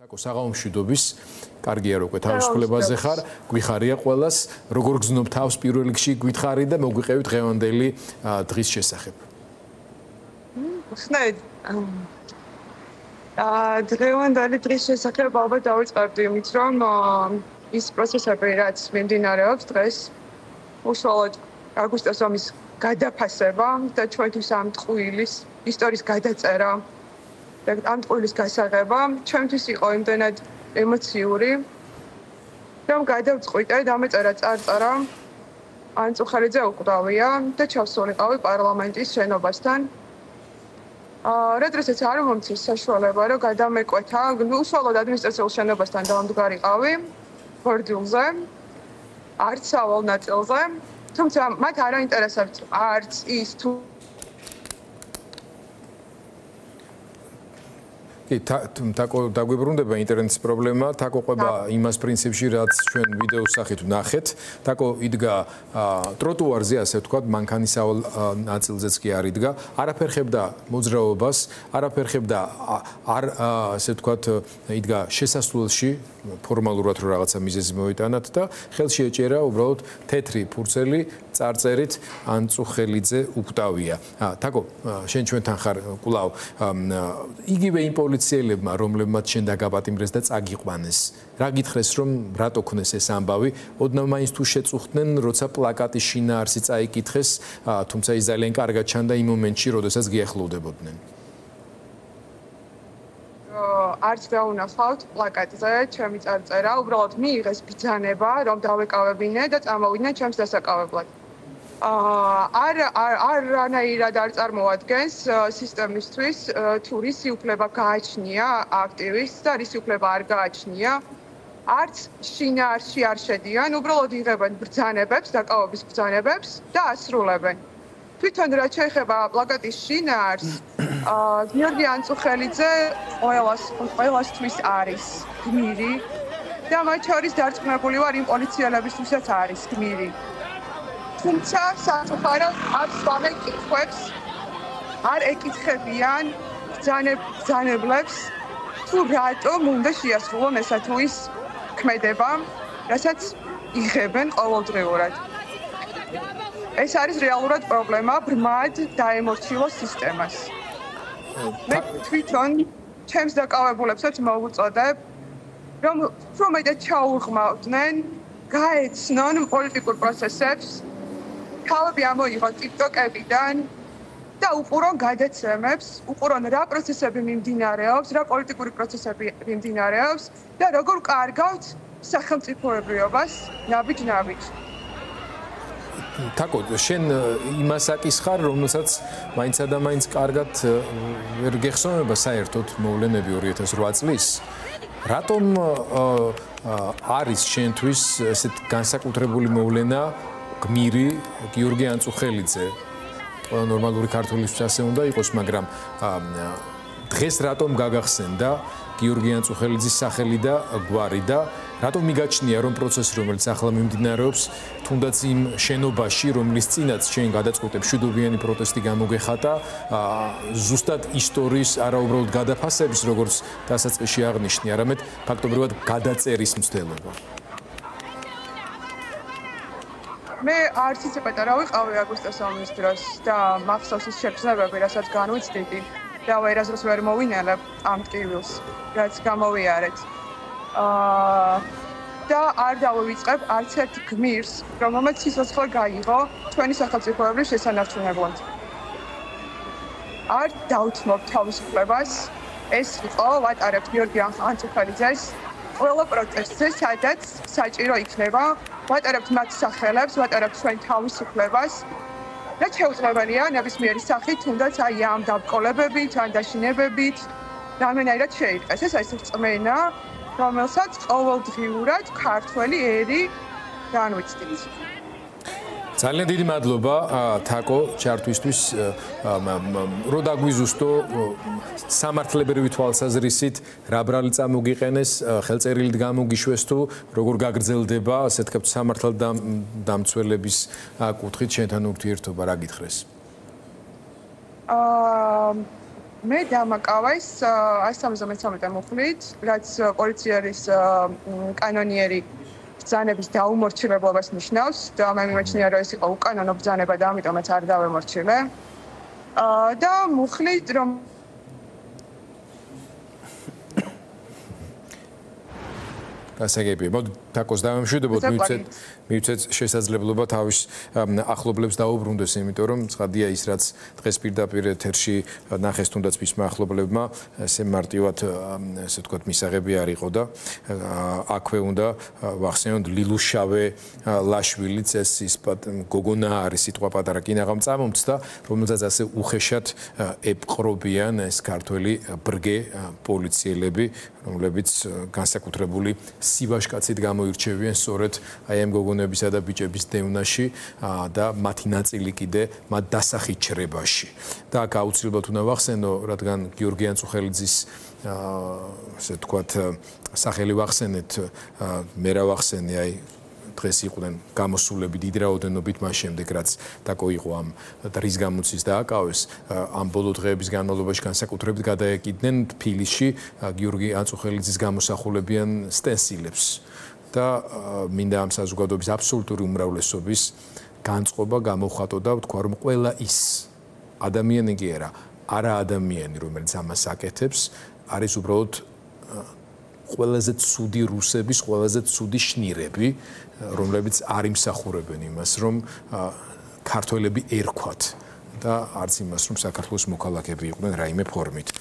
საღამომშვიდობის კარგია რომ თავისუფლებაზე ხარ, გვიხარია ყველას, როგორ გზნობ თავს პირველ რიგში გითხარი და მოგვიყევით დღევანდელი დღის შესახებ. ხსნით. დღევანდელი დღის შესახებ ალბათ დავიწყებდი იმით, რომ ის პროცესები, რაც მიმდინარეობს დღეს, უშუალოდ აგვისტოს ომის გადაფასება და ჩვენთვის ამ ტყუილის ისტორიის გადაწერა და ამ ტყუილის გასაღება ჩვენთვის იყო იმდენად ემოციური, რომ გადავწყვიტე დამეწერა წარწერა ანწუხელიძე უკვდავია და ჩავსულიყავი პარლამენტის შენობასთან. რა დროსაც არ მომწეს საშუალება, რომ გადამეკვეთა უშუალოდ ადმინისტრაციულ შენობასთან დავამდგარიყავი ბორდილზე, არც სავალ ნაწილზე, თუმცა მათ არ აინტერესებთ არც ის თუ თაკო დაგვიბრუნდება ინტერნეტის პრობლემა, თაკო ყვება იმას პრინციპში, რაც ჩვენ ვიდეოს სახით ვნახეთ. თაკო იდგა ტროტუარზე, ასე ვთქვათ, მანქანისავალ ნაწილზეც კი არ იდგა. არაფერ ხებდა მოძრაობას, არაფერ ხებდა არ ასე ვთქვათ, იდგა შესასვლელში, ფორმალურად რო რაღაცა მიზეზი მოიტანათ და ხელში ეჭერა უბრალოდ თეთრი ფურცელი წარწერით ანწუხელიძე უკვდავია. თაკო, შენ ჩვენთან ხარ კვლავ. იგივე იმ პოლიციელებმა, რომლებმაც შენ დაგაპატიმრეს და წაგიყვანეს. რა გითხრეს, რომ რატო ქნეს ეს ამბავი? ოდნავ მაინც თუ შეწუხდნენ, როცა პლაკატის შინაარსი წაიკითხეს, თუმცა ის ძალიან კარგად ჩანდა იმ მომენტში, როდესაც გიახლოვდებოდნენ. არც დაუნახავთ პლაკატზე ჩემი წარწერა, უბრალოდ მიიღეს ბრძანება, რომ დავეკავებინე და წამოვიდნენ ჩემს დასაკავებლად. არანაირად არ წარმოადგენს სისტემისთვის თუ რისი უფლება გააჩნია აქტივისტს და რისი უფლება არ გააჩნია. არც შინაარსში არ შედიან, უბრალოდ იღებენ ბრძანებებს, დაკავების ბრძანებებს და ასრულებენ. თვითონ რაც შეეხება პლაკატის შინაარსს, გიორგი ანწუხელიძე ყველასთვის არის გმირი და მათ შორის დარწმუნებული ვარ იმ პოლიციელებისთვისაც არის გმირი. თუმცა სამწუხაროდ ამ სვამე კითხვებს არ ეკითხებიან ბრძანებლებს თუ რატომ უნდა შეასრულონ ესა თუ ის ქმედება, რასაც იღებენ ყოველდღიურად. ეს არის რეალურად პრობლემა ბრმად დაემორჩილოს სისტემას. მე თვითონ ჩემს დაკავებულებსაც მოვუწოდებ, რომ უფრო მეტად ჩაურღმავდნენ, გაეცნონ პოლიტიკურ პროცესებს, თავები ამოიღონ ტიკტოკებიდან და უყურონ გადაცემებს, უყურონ რა პროცესები მიმდინარეობს, რა პოლიტიკური პროცესები მიმდინარეობს და როგორ კარგავთ სახელმწიფოებრიობას ნაბიჯ-ნაბიჯ. თაკო, შენ იმას აკისხარ, რომელსაც მაინცა და მაინც კარგად ვერ გეხსოვნება საერთოდ მოვლენები 2008 წლის. რატომ არის შენთვის ესეთ განსაკუთრებული მოვლენა გმირი გიორგი ანწუხელიძე? ყველა ნორმალური ქართველისთვის ასე უნდა იყოს, მაგრამ დღეს რატომ გაგახსენდა გიორგი ანწუხელიძის სახელი და გვარი და რატომ მიგაჩნია რომ პროცესი რომელიც ახლა მიმდინარეობს თუნდაც იმ შენობაში რომლის წინაც შენ გადაწყვეტე მშვიდობიანი პროტესტი გამოგეხატა ზუსტად ისტორიის არაუბრალოდ გადაფასების როგორც დასაწყისში აღნიშნე არამედ ფაქტობრივად გადაწერის მცდელობა. მე არც ისე პატარა ვიყავი აგვისტოს ომის დროს და მახსოვს ის შეგრძნებები, რასაც განვიცდიდი და ვერასდროს ვერ მოვინელებ ამ ტკივილს, რაც გამოვიარეთ. და არ დავივიწყებ არც ერთ გმირს, რომელმაც სიცოცხლე გაიღო ჩვენი სახელმწიფოებრივ შესანარჩუნებლად. არ დავთმობ თავისუფლებას, ეს იყო ვატარებთ გიორგი ანწუხელიძეს ყველა პროტესტზე, სადაც საჭირო იქნება, ვატარებთ მათ სახელებს, ვატარებთ ჩვენ თავისუფლებას და შეუძლებელია ნებისმიერი სახით, თუნდაც აი ამ დაბრკოლებებით, ან დაშინებებით, რამენაირად შეიყეს. ეს არის რწმენა, რომელსაც ყოველდღიურად ქართველი ერი განვიცდით. ძალიან დიდი მადლობა თაკო ჩართვისთვის რო დაგვიზუსტო სამართლებრივი თვალსაზრისით რა ბრალი წამოგიყენეს ხელწერილით გამოგიშვეს თუ როგორ გაგრძელდება ასე ვთქვათ სამართალდამცველების კუთხით შენთან ურთიერთობა რა გითხრეს მე დამაკავეს 173 მუხლით, რაც პოლიციის კანონიერი ბრძანების დაუმორჩილებლობას ნიშნავს და მე მიმაჩნია რომ ეს იყო უკანონო ბრძანება და ამიტომაც არ დავემორჩილე. და მუხლით რომ გასაგებია. მოდი თაკოს დავემშვიდობოთ, მივცეთ შესაძლებლობა თავის ახლობლებს დაუბრუნდეს, იმიტომ რომ ცხადია ის რაც დღეს პირდაპირ ეთერში ნახეს თუნდაც მის ახლობლებმა, ესე მარტივად ესე ვთქვათ მისაღები არ იყო და აქვე უნდა ვახსენოთ ლილუშავე ლაშვილიც ეს ის გოგონა არის სიტყვა პატარა კინაღამ წამომცდა, რომელსაც ასე უხეშად ეპყრობიან ეს ქართველი ბრგე პოლიციელები, რომლებიც განსაკუთრებული სივაშკაცით გამოირჩევიან სწორედ აი ამ გოგონებისა და ბიჭების დევნაში და მათი ნაწილი კიდე მათ დასახით ჩრებაში. და აქ აუცილებლად უნდა ვახსენო, რადგან გიორგი ანწუხელიძის ასე ვთქვათ სახელი ვახსენეთ, მე რა ვახსენე აი დღეს იყვნენ გამოსულები დიდ რაოდენობით მას შემდეგ რაც დაკო იყო ამ დრის გამოცდის დააკავეს ამ ბოლო დღეების განმავლობაში განსაკუთრებით გადაეკიდნენ თბილისში გიორგი ანწუხელიძის გამოსახულებიან სტენსილებს და მინდა ამ საზოგადოების აბსოლუტური უმრავლესობის განწყობა გამოხატო და ვთქვა რომ ყველა ის ადამიანი კი არა ადამიანი რომელიც ამას აკეთებს არის უბრალოდ ყველაზე ცუდი რუსების, ყველაზე ცუდი შნირები, რომლებიც არ იმსახურებენ იმას, რომ ქართველები ერქვათ და არც იმას, რომ საქართველოს მოქალაქეები იყვნენ რაიმე ფორმით.